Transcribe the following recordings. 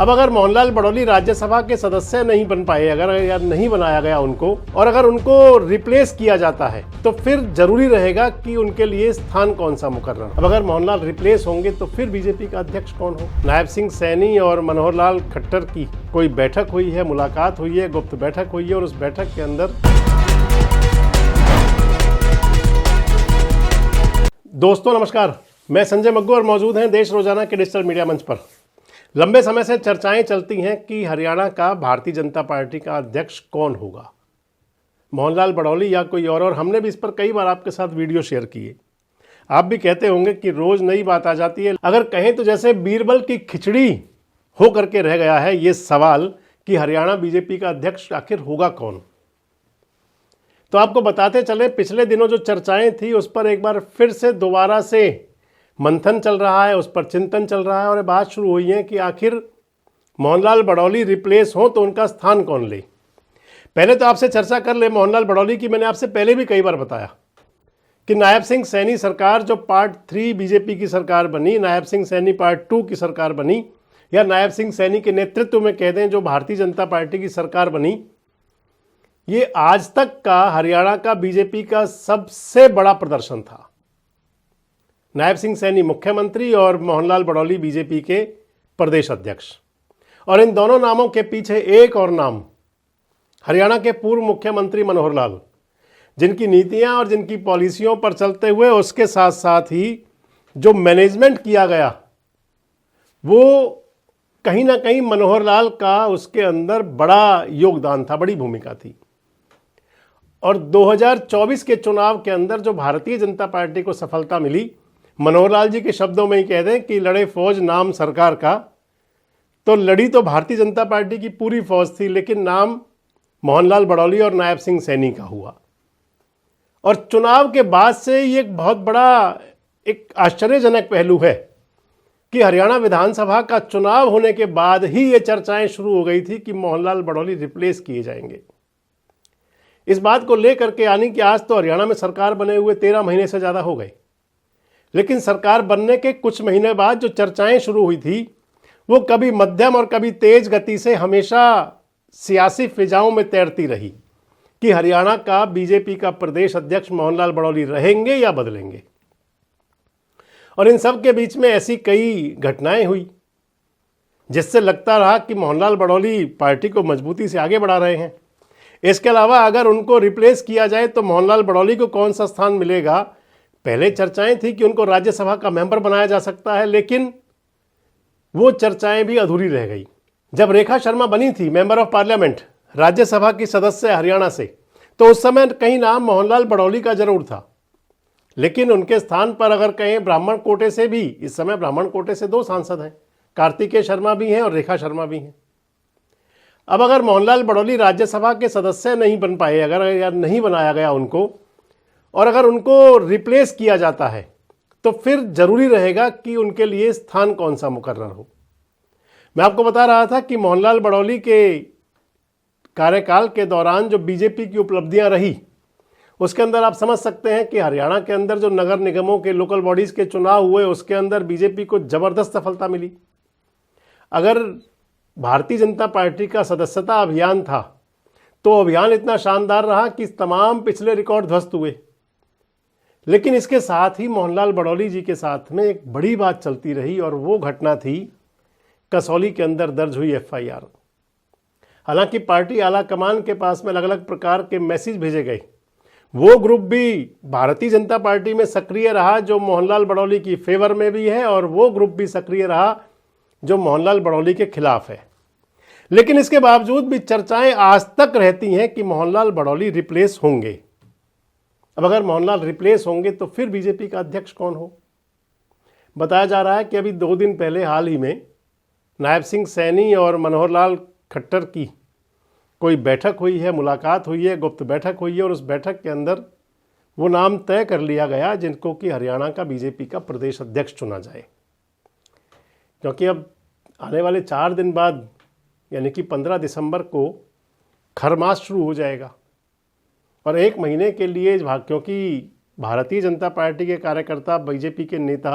अब अगर मोहनलाल बड़ौली राज्यसभा के सदस्य नहीं बन पाए, अगर या नहीं बनाया गया उनको, और अगर उनको रिप्लेस किया जाता है तो फिर जरूरी रहेगा कि उनके लिए स्थान कौन सा मुकर्रर। अब अगर मोहनलाल रिप्लेस होंगे तो फिर बीजेपी का अध्यक्ष कौन हो। नायब सिंह सैनी और मनोहर लाल खट्टर की कोई बैठक हुई है, मुलाकात हुई है, गुप्त बैठक हुई है, और उस बैठक के अंदर दोस्तों नमस्कार, मैं संजय मग्गू और मौजूद हैं देश रोजाना के डिजिटल मीडिया मंच पर। लंबे समय से चर्चाएं चलती हैं कि हरियाणा का भारतीय जनता पार्टी का अध्यक्ष कौन होगा, मोहनलाल बड़ौली या कोई और हमने भी इस पर कई बार आपके साथ वीडियो शेयर किए। आप भी कहते होंगे कि रोज नई बात आ जाती है। अगर कहें तो जैसे बीरबल की खिचड़ी हो करके रह गया है ये सवाल कि हरियाणा बीजेपी का अध्यक्ष आखिर होगा कौन। तो आपको बताते चले, पिछले दिनों जो चर्चाएं थी उस पर एक बार फिर से दोबारा से मंथन चल रहा है, उस पर चिंतन चल रहा है, और बात शुरू हुई है कि आखिर मोहनलाल बड़ौली रिप्लेस हो तो उनका स्थान कौन ले। पहले तो आपसे चर्चा कर ले मोहनलाल बड़ौली की। मैंने आपसे पहले भी कई बार बताया कि नायब सिंह सैनी सरकार जो पार्ट 3 बीजेपी की सरकार बनी, नायब सिंह सैनी पार्ट 2 की सरकार बनी, या नायब सिंह सैनी के नेतृत्व में कह दें जो भारतीय जनता पार्टी की सरकार बनी, ये आज तक का हरियाणा का बीजेपी का सबसे बड़ा प्रदर्शन था। नायब सिंह सैनी मुख्यमंत्री और मोहनलाल बड़ौली बीजेपी के प्रदेश अध्यक्ष। और इन दोनों नामों के पीछे एक और नाम, हरियाणा के पूर्व मुख्यमंत्री मनोहर लाल, जिनकी नीतियां और जिनकी पॉलिसियों पर चलते हुए उसके साथ साथ ही जो मैनेजमेंट किया गया वो कहीं ना कहीं मनोहर लाल का उसके अंदर बड़ा योगदान था, बड़ी भूमिका थी। और 2024 के चुनाव के अंदर जो भारतीय जनता पार्टी को सफलता मिली, मनोहर लाल जी के शब्दों में ही कह दें कि लड़े फौज नाम सरकार का, तो लड़ी तो भारतीय जनता पार्टी की पूरी फौज थी, लेकिन नाम मोहनलाल बड़ौली और नायब सिंह सैनी का हुआ। और चुनाव के बाद से ये एक बहुत बड़ा एक आश्चर्यजनक पहलू है कि हरियाणा विधानसभा का चुनाव होने के बाद ही ये चर्चाएं शुरू हो गई थी कि मोहनलाल बड़ौली रिप्लेस किए जाएंगे। इस बात को लेकर के, यानी कि आज तो हरियाणा में सरकार बने हुए 13 महीने से ज़्यादा हो गए, लेकिन सरकार बनने के कुछ महीने बाद जो चर्चाएं शुरू हुई थी वो कभी मध्यम और कभी तेज गति से हमेशा सियासी फिजाओं में तैरती रही कि हरियाणा का बीजेपी का प्रदेश अध्यक्ष मोहनलाल बड़ौली रहेंगे या बदलेंगे। और इन सब के बीच में ऐसी कई घटनाएं हुई जिससे लगता रहा कि मोहनलाल बड़ौली पार्टी को मजबूती से आगे बढ़ा रहे हैं। इसके अलावा अगर उनको रिप्लेस किया जाए तो मोहनलाल बड़ौली को कौन सा स्थान मिलेगा। पहले चर्चाएं थी कि उनको राज्यसभा का मेंबर बनाया जा सकता है, लेकिन वो चर्चाएं भी अधूरी रह गई। जब रेखा शर्मा बनी थी मेंबर ऑफ पार्लियामेंट, राज्यसभा की सदस्य हरियाणा से, तो उस समय कहीं नाम मोहनलाल बड़ौली का जरूर था, लेकिन उनके स्थान पर अगर कहें ब्राह्मण कोटे से भी, इस समय ब्राह्मण कोटे से 2 सांसद हैं, कार्तिकेय शर्मा भी हैं और रेखा शर्मा भी हैं। अब अगर मोहनलाल बड़ौली राज्यसभा के सदस्य नहीं बन पाए, अगर या नहीं बनाया गया उनको, और अगर उनको रिप्लेस किया जाता है तो फिर जरूरी रहेगा कि उनके लिए स्थान कौन सा मुकर्रर हो। मैं आपको बता रहा था कि मोहनलाल बड़ौली के कार्यकाल के दौरान जो बीजेपी की उपलब्धियां रही उसके अंदर आप समझ सकते हैं कि हरियाणा के अंदर जो नगर निगमों के लोकल बॉडीज के चुनाव हुए उसके अंदर बीजेपी को जबरदस्त सफलता मिली। अगर भारतीय जनता पार्टी का सदस्यता अभियान था तो अभियान इतना शानदार रहा कि तमाम पिछले रिकॉर्ड ध्वस्त हुए। लेकिन इसके साथ ही मोहनलाल बड़ौली जी के साथ में एक बड़ी बात चलती रही, और वो घटना थी कसौली के अंदर दर्ज हुई FIR। हालांकि पार्टी आला कमान के पास में अलग अलग प्रकार के मैसेज भेजे गए, वो ग्रुप भी भारतीय जनता पार्टी में सक्रिय रहा जो मोहनलाल बड़ौली की फेवर में भी है, और वो ग्रुप भी सक्रिय रहा जो मोहनलाल बड़ौली के खिलाफ है। लेकिन इसके बावजूद भी चर्चाएं आज तक रहती हैं कि मोहनलाल बड़ौली रिप्लेस होंगे। अब अगर मोहनलाल रिप्लेस होंगे तो फिर बीजेपी का अध्यक्ष कौन हो। बताया जा रहा है कि अभी 2 दिन पहले हाल ही में नायब सिंह सैनी और मनोहर लाल खट्टर की कोई बैठक हुई है, मुलाकात हुई है, गुप्त बैठक हुई है, और उस बैठक के अंदर वो नाम तय कर लिया गया जिनको कि हरियाणा का बीजेपी का प्रदेश अध्यक्ष चुना जाए। क्योंकि अब आने वाले 4 दिन बाद यानी कि 15 दिसंबर को खरमास शुरू हो जाएगा, और 1 महीने के लिए क्योंकि भारतीय जनता पार्टी के कार्यकर्ता, बीजेपी के नेता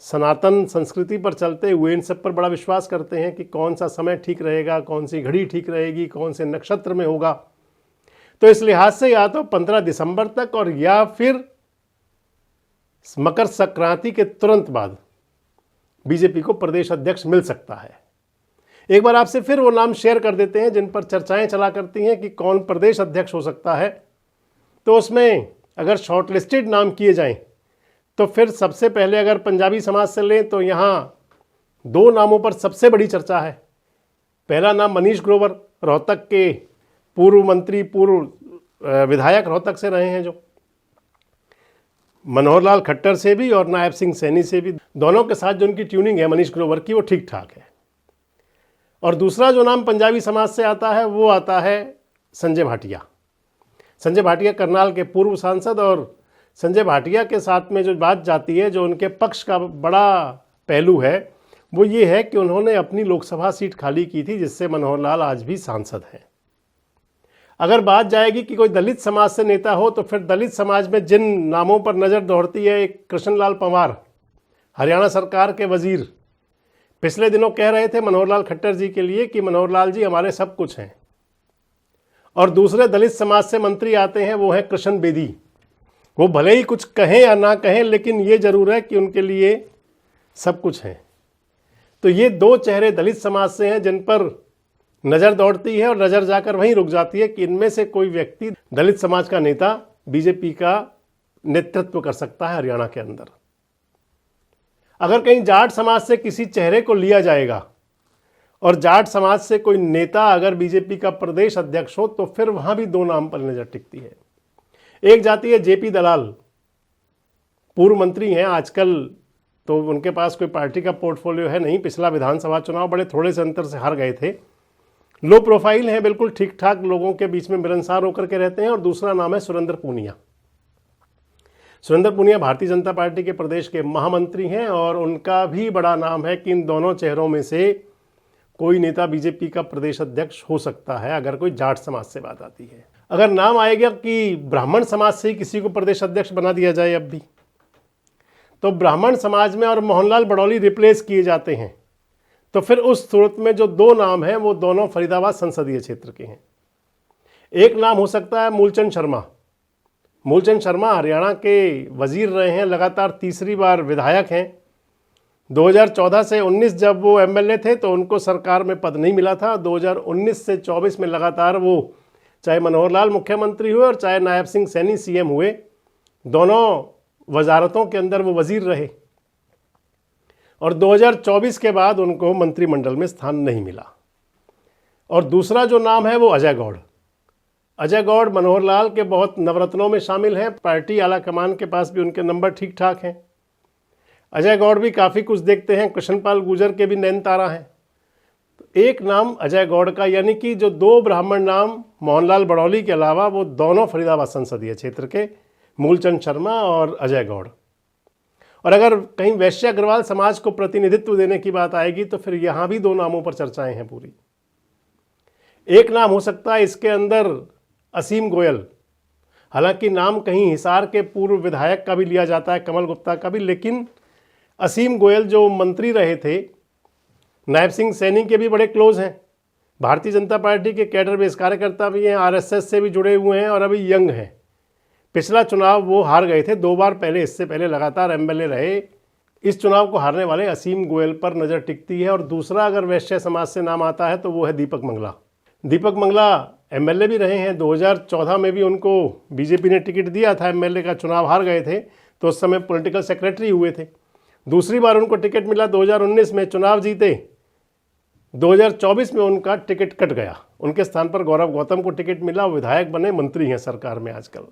सनातन संस्कृति पर चलते हुए इन सब पर बड़ा विश्वास करते हैं कि कौन सा समय ठीक रहेगा, कौन सी घड़ी ठीक रहेगी, कौन से नक्षत्र में होगा। तो इस लिहाज से या तो 15 दिसंबर तक और या फिर मकर संक्रांति के तुरंत बाद बीजेपी को प्रदेश अध्यक्ष मिल सकता है। एक बार आपसे फिर वो नाम शेयर कर देते हैं जिन पर चर्चाएं चला करती हैं कि कौन प्रदेश अध्यक्ष हो सकता है। तो उसमें अगर शॉर्टलिस्टेड नाम किए जाएं तो फिर सबसे पहले अगर पंजाबी समाज से लें तो यहाँ 2 नामों पर सबसे बड़ी चर्चा है। पहला नाम मनीष ग्रोवर, रोहतक के पूर्व मंत्री, पूर्व विधायक रोहतक से रहे हैं, जो मनोहर लाल खट्टर से भी और नायब सिंह सैनी से भी, दोनों के साथ जो उनकी ट्यूनिंग है मनीष ग्रोवर की, वो ठीक ठाक है। और दूसरा जो नाम पंजाबी समाज से आता है वो आता है संजय भाटिया। संजय भाटिया करनाल के पूर्व सांसद, और संजय भाटिया के साथ में जो बात जाती है, जो उनके पक्ष का बड़ा पहलू है, वो ये है कि उन्होंने अपनी लोकसभा सीट खाली की थी जिससे मनोहर लाल आज भी सांसद हैं। अगर बात जाएगी कि कोई दलित समाज से नेता हो तो फिर दलित समाज में जिन नामों पर नज़र दौड़ती है, एक कृष्णलाल पंवार, हरियाणा सरकार के वजीर, पिछले दिनों कह रहे थे मनोहर लाल खट्टर जी के लिए कि मनोहर लाल जी हमारे सब कुछ हैं। और दूसरे दलित समाज से मंत्री आते हैं, वो हैं कृष्ण बेदी। वो भले ही कुछ कहें या ना कहें, लेकिन ये जरूर है कि उनके लिए सब कुछ है। तो ये 2 चेहरे दलित समाज से हैं जिन पर नज़र दौड़ती है और नज़र जाकर वहीं रुक जाती है कि इनमें से कोई व्यक्ति दलित समाज का नेता बीजेपी का नेतृत्व कर सकता है हरियाणा के अंदर। अगर कहीं जाट समाज से किसी चेहरे को लिया जाएगा और जाट समाज से कोई नेता अगर बीजेपी का प्रदेश अध्यक्ष हो तो फिर वहां भी 2 नाम पर नजर टिकती है। एक जाती है जेपी दलाल, पूर्व मंत्री हैं, आजकल तो उनके पास कोई पार्टी का पोर्टफोलियो है नहीं, पिछला विधानसभा चुनाव बड़े थोड़े से अंतर से हार गए थे, लो प्रोफाइल हैं, बिल्कुल ठीक ठाक लोगों के बीच में मिलनसार होकर के रहते हैं। और दूसरा नाम है सुरेंद्र पूनिया। सुरेंद्र पूनिया भारतीय जनता पार्टी के प्रदेश के महामंत्री हैं और उनका भी बड़ा नाम है कि इन दोनों चेहरों में से कोई नेता बीजेपी का प्रदेश अध्यक्ष हो सकता है अगर कोई जाट समाज से बात आती है। अगर नाम आएगा कि ब्राह्मण समाज से ही किसी को प्रदेश अध्यक्ष बना दिया जाए अब भी, तो ब्राह्मण समाज में और मोहनलाल बड़ौली रिप्लेस किए जाते हैं, तो फिर उस सूरत में जो 2 नाम हैं वो दोनों फरीदाबाद संसदीय क्षेत्र के हैं। एक नाम हो सकता है मूलचंद शर्मा। मूलचंद शर्मा हरियाणा के वजीर रहे हैं, लगातार तीसरी बार विधायक हैं। 2014 से 19 जब वो एमएलए थे तो उनको सरकार में पद नहीं मिला था। 2019 से 24 में लगातार वो चाहे मनोहर लाल मुख्यमंत्री हुए और चाहे नायब सिंह सैनी सीएम हुए, दोनों वजारतों के अंदर वो वजीर रहे और 2024 के बाद उनको मंत्रिमंडल में स्थान नहीं मिला। और दूसरा जो नाम है वो अजय गौड़। अजय गौड़ मनोहर लाल के बहुत नवरत्नों में शामिल हैं, पार्टी आला कमान के पास भी उनके नंबर ठीक ठाक हैं। अजय गौड़ भी काफ़ी कुछ देखते हैं, कृष्णपाल गुर्जर के भी नैन तारा हैं। तो एक नाम अजय गौड़ का, यानी कि जो 2 ब्राह्मण नाम मोहनलाल बड़ौली के अलावा वो दोनों फरीदाबाद संसदीय क्षेत्र के, मूलचंद शर्मा और अजय गौड़। और अगर कहीं वैश्य अग्रवाल समाज को प्रतिनिधित्व देने की बात आएगी तो फिर यहाँ भी 2 नामों पर चर्चाएं हैं पूरी। एक नाम हो सकता है इसके अंदर असीम गोयल। हालांकि नाम कहीं हिसार के पूर्व विधायक का भी लिया जाता है, कमल गुप्ता का भी, लेकिन असीम गोयल जो मंत्री रहे थे, नायब सिंह सैनी के भी बड़े क्लोज हैं, भारतीय जनता पार्टी के कैडर बेस कार्यकर्ता भी हैं, आरएसएस से भी जुड़े हुए हैं और अभी यंग हैं। पिछला चुनाव वो हार गए थे 2 बार पहले, इससे पहले लगातार एमएलए रहे। इस चुनाव को हारने वाले असीम गोयल पर नज़र टिकती है। और दूसरा अगर वैश्य समाज से नाम आता है तो वो है दीपक मंगला। दीपक मंगला एमएलए भी रहे हैं, 2014 में भी उनको बीजेपी ने टिकट दिया था, एमएलए का चुनाव हार गए थे तो उस समय पॉलिटिकल सेक्रेटरी हुए थे। दूसरी बार उनको टिकट मिला 2019 में, चुनाव जीते, 2024 में उनका टिकट कट गया, उनके स्थान पर गौरव गौतम को टिकट मिला, विधायक बने, मंत्री हैं सरकार में आजकल।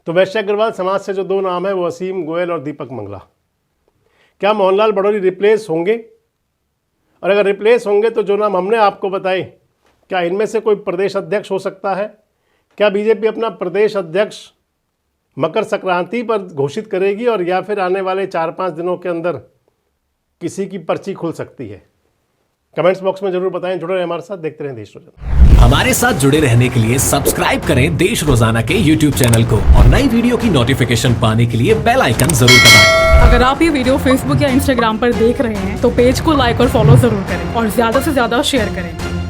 तो वैश्य अग्रवाल समाज से जो 2 नाम है वो असीम गोयल और दीपक मंगला। क्या मोहनलाल बड़ौली रिप्लेस होंगे? और अगर रिप्लेस होंगे तो जो नाम हमने आपको बताए, क्या इनमें से कोई प्रदेश अध्यक्ष हो सकता है? क्या बीजेपी अपना प्रदेश अध्यक्ष मकर संक्रांति पर घोषित करेगी और या फिर आने वाले 4-5 दिनों के अंदर किसी की पर्ची खुल सकती है? कमेंट्स बॉक्स में जरूर बताएं। जुड़े रहें हमारे साथ, देखते रहें देश रोजाना। हमारे साथ जुड़े रहने के लिए सब्सक्राइब करें देश रोजाना के YouTube चैनल को और नई वीडियो की नोटिफिकेशन पाने के लिए बेल आइकन जरूर दबाएं। अगर आप ये वीडियो फेसबुक या इंस्टाग्राम पर देख रहे हैं तो पेज को लाइक और फॉलो जरूर करें और ज्यादा से ज्यादा शेयर करें।